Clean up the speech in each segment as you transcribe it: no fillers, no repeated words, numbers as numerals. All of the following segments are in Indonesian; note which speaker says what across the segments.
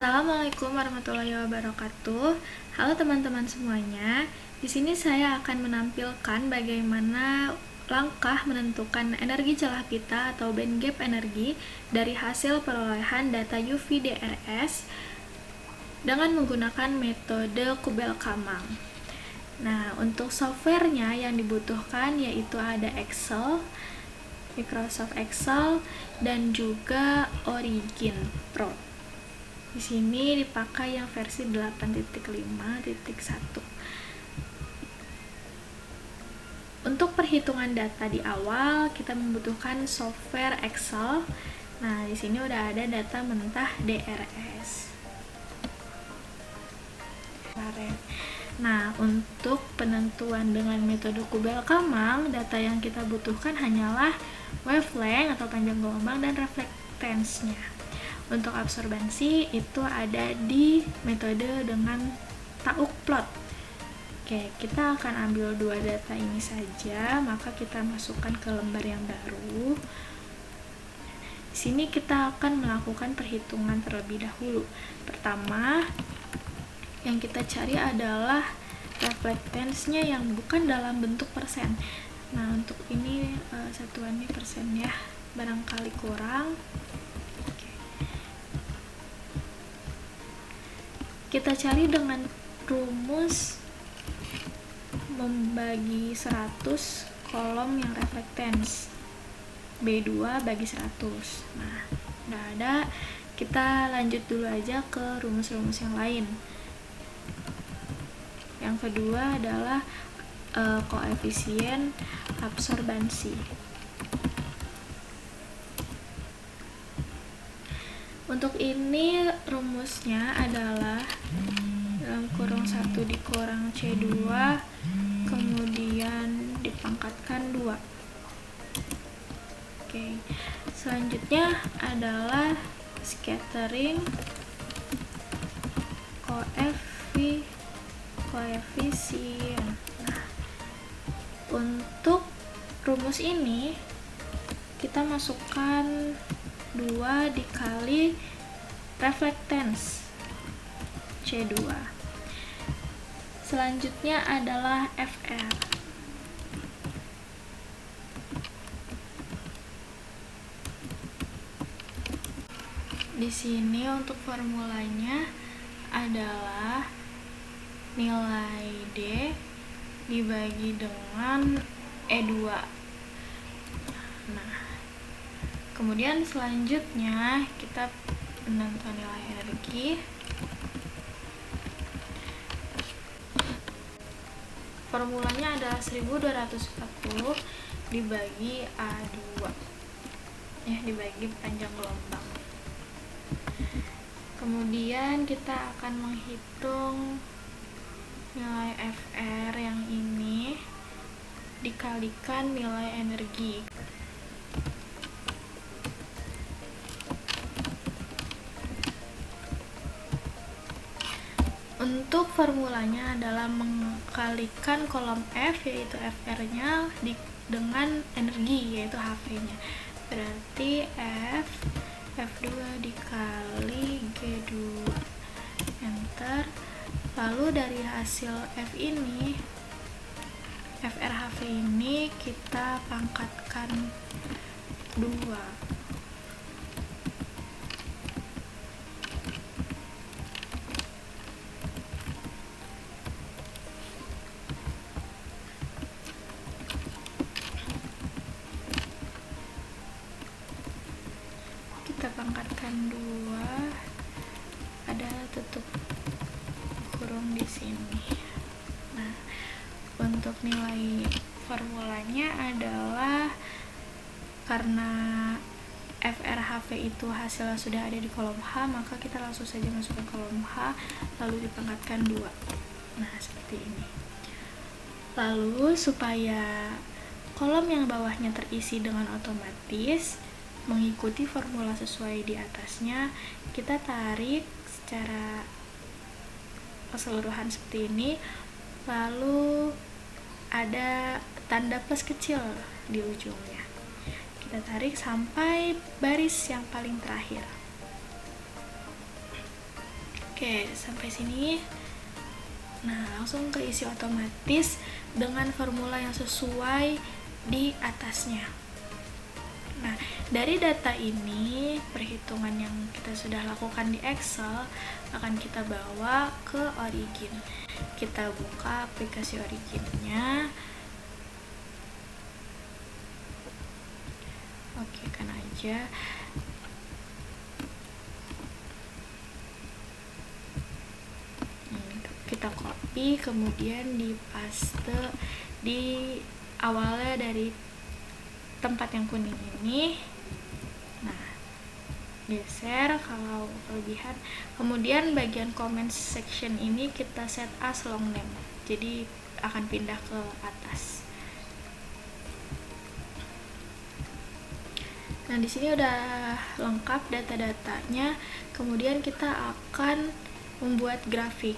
Speaker 1: Assalamualaikum warahmatullahi wabarakatuh. Halo teman-teman semuanya. Di sini saya akan menampilkan bagaimana langkah menentukan energi celah pita atau band gap energi dari hasil perolehan data UV DRS dengan menggunakan metode Kubel-Kamang. Nah, untuk softwarenya yang dibutuhkan yaitu ada Excel, Microsoft Excel, dan juga Origin Pro. Di sini dipakai yang versi 8.5.1. Untuk perhitungan data di awal, kita membutuhkan software Excel. Nah, di sini udah ada data mentah DRS. Nah, untuk penentuan dengan metode Kubel-Kamang, data yang kita butuhkan hanyalah wavelength atau panjang gelombang dan reflectance-nya. Untuk absorbansi itu ada di metode dengan tauk plot. Oke, kita akan ambil dua data ini saja, maka kita masukkan ke lembar yang baru. Di sini kita akan melakukan perhitungan terlebih dahulu. Pertama, yang kita cari adalah reflectance-nya yang bukan dalam bentuk persen. Nah, untuk ini satuannya persen ya, barangkali kurang. Kita cari dengan rumus membagi 100 kolom yang reflectance, B2 bagi 100. Nah, udah ada, kita lanjut dulu aja ke rumus-rumus yang lain. Yang kedua adalah koefisien absorbansi. Untuk ini rumusnya adalah dalam kurung 1 dikurang C2 kemudian dipangkatkan 2. Oke. Selanjutnya adalah scattering koefisien. Nah, untuk rumus ini kita masukkan 2 dikali reflectance C2. Selanjutnya adalah FR. Di sini untuk formulanya adalah nilai D dibagi dengan E2. Nah, kemudian selanjutnya kita menentukan nilai energi. Formulanya adalah 1240 dibagi A2. Ya, dibagi panjang gelombang. Kemudian kita akan menghitung nilai FR yang ini dikalikan nilai energi. Untuk formulanya adalah mengkalikan kolom F yaitu FR-nya dengan energi yaitu HV-nya. Berarti F2 dikali G2. Enter. Lalu dari hasil F ini, FR-HV ini kita pangkatkan 2. Kita pangkatkan 2, ada tutup kurung di sini. Nah, untuk nilai formulanya adalah karena FRHV itu hasilnya sudah ada di kolom H, maka kita langsung saja masukkan kolom H lalu dipangkatkan 2. Nah, seperti ini. Lalu supaya kolom yang bawahnya terisi dengan otomatis mengikuti formula sesuai di atasnya, kita tarik secara keseluruhan seperti ini, lalu ada tanda plus kecil di ujungnya. Kita tarik sampai baris yang paling terakhir. Oke, sampai sini. Nah, langsung ke isi otomatis dengan formula yang sesuai di atasnya. Nah, dari data ini, perhitungan yang kita sudah lakukan di Excel akan kita bawa ke Origin. Kita buka aplikasi Originnya. Oke, kan aja. Kita copy, kemudian dipaste di awalnya dari tempat yang kuning ini. Nah, geser kalau kelebihan. Kemudian bagian comment section ini kita set as long name, jadi akan pindah ke atas. Nah, di sini udah lengkap data-datanya. Kemudian kita akan membuat grafik.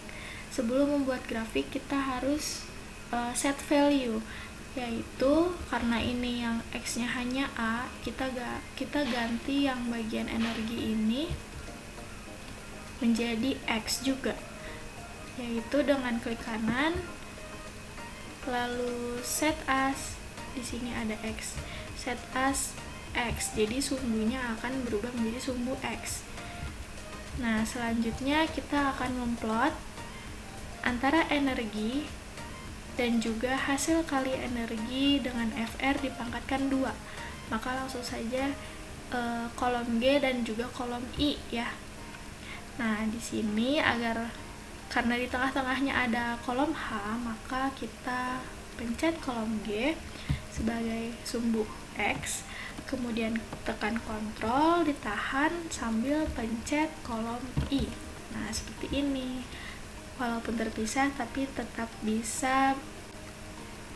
Speaker 1: Sebelum membuat grafik, kita harus set value, yaitu karena ini yang X-nya hanya A, kita ganti yang bagian energi ini menjadi X juga, yaitu dengan klik kanan, lalu set as, di sini ada X, set as X, jadi sumbunya akan berubah menjadi sumbu X. Nah, selanjutnya kita akan memplot antara energi dan juga hasil kali energi dengan FR dipangkatkan 2. Maka langsung saja kolom G dan juga kolom I ya. Nah, di sini karena di tengah-tengahnya ada kolom H, maka kita pencet kolom G sebagai sumbu X, kemudian tekan Ctrl, ditahan sambil pencet kolom I. Nah, seperti ini. Walaupun terpisah, tapi tetap bisa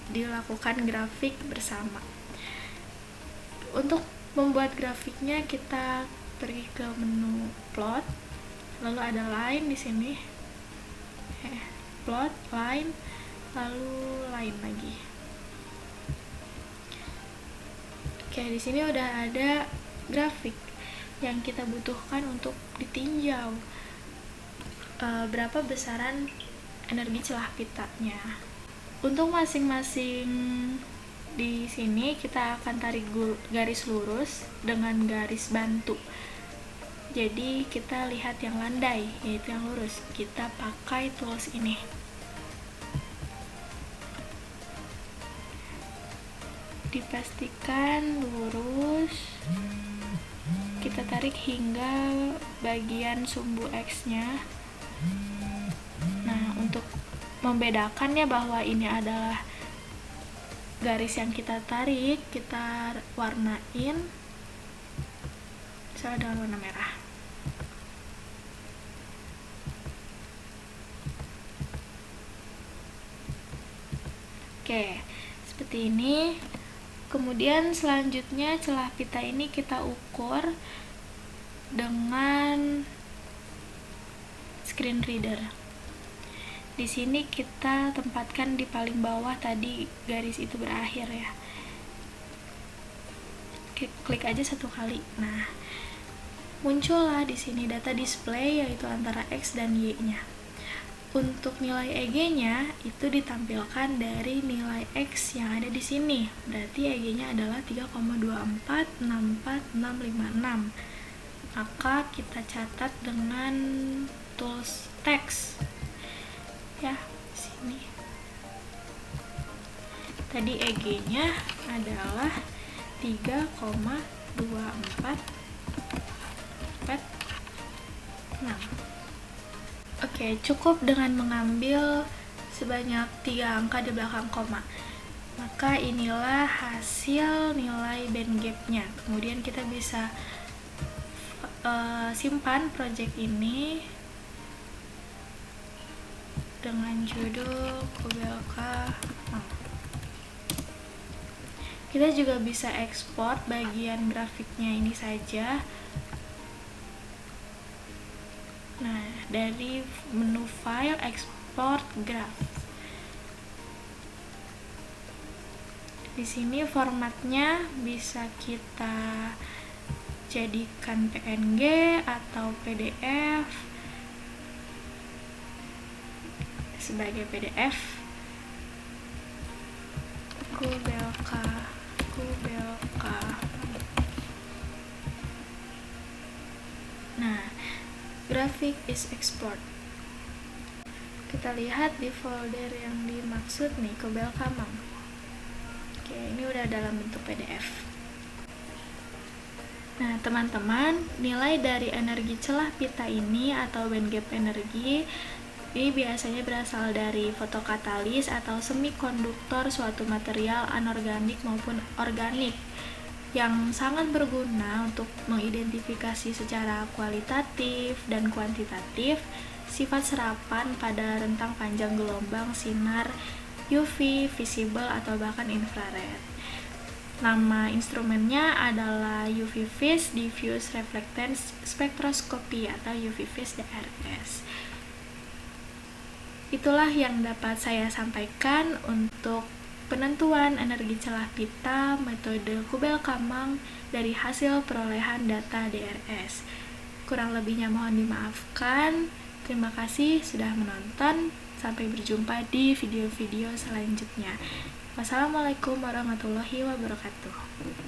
Speaker 1: dilakukan grafik bersama. Untuk membuat grafiknya, kita pergi ke menu plot, lalu ada line di sini, plot, line, lalu line lagi. Oke, di sini udah ada grafik yang kita butuhkan untuk ditinjau. Berapa besaran energi celah pitanya. Untuk masing-masing di sini kita akan tarik garis lurus dengan garis bantu. Jadi kita lihat yang landai, yaitu yang lurus. Kita pakai tools ini. Dipastikan lurus. Kita tarik hingga bagian sumbu X-nya. Nah, untuk membedakannya bahwa ini adalah garis yang kita tarik, kita warnain misalnya dengan warna merah. Oke, seperti ini. Kemudian selanjutnya celah pita ini kita ukur dengan screen reader. Di sini kita tempatkan di paling bawah, tadi garis itu berakhir ya. Klik aja satu kali. Nah, muncullah di sini data display, yaitu antara X dan Y-nya. Untuk nilai EG-nya itu ditampilkan dari nilai X yang ada di sini. Berarti EG-nya adalah 3,2464656. Maka kita catat dengan tools text ya, sini. Tadi EG-nya adalah 3,2446. Oke, cukup dengan mengambil sebanyak 3 angka di belakang koma. Maka inilah hasil nilai band gap-nya. Kemudian kita bisa simpan project ini dengan judul Kubelka. Kita juga bisa ekspor bagian grafiknya ini saja. Nah, dari menu file export graph. Di sini formatnya bisa kita jadikan PNG atau PDF. sebagai PDF. Kubelka. Nah, graphic is export. Kita lihat di folder yang dimaksud nih, Kubelkamang. Oke, ini udah dalam bentuk PDF. Nah, teman-teman, nilai dari energi celah pita ini atau band gap energi ini biasanya berasal dari fotokatalis atau semikonduktor suatu material anorganik maupun organik yang sangat berguna untuk mengidentifikasi secara kualitatif dan kuantitatif sifat serapan pada rentang panjang gelombang sinar UV, visible, atau bahkan infrared. Nama instrumennya adalah UV Vis Diffuse Reflectance Spectroscopy atau UV Vis DRS. Itulah yang dapat saya sampaikan untuk penentuan energi celah pita metode Kubelkamang dari hasil perolehan data DRS. Kurang lebihnya mohon dimaafkan. Terima kasih sudah menonton. Sampai berjumpa di video-video selanjutnya. Wassalamualaikum warahmatullahi wabarakatuh.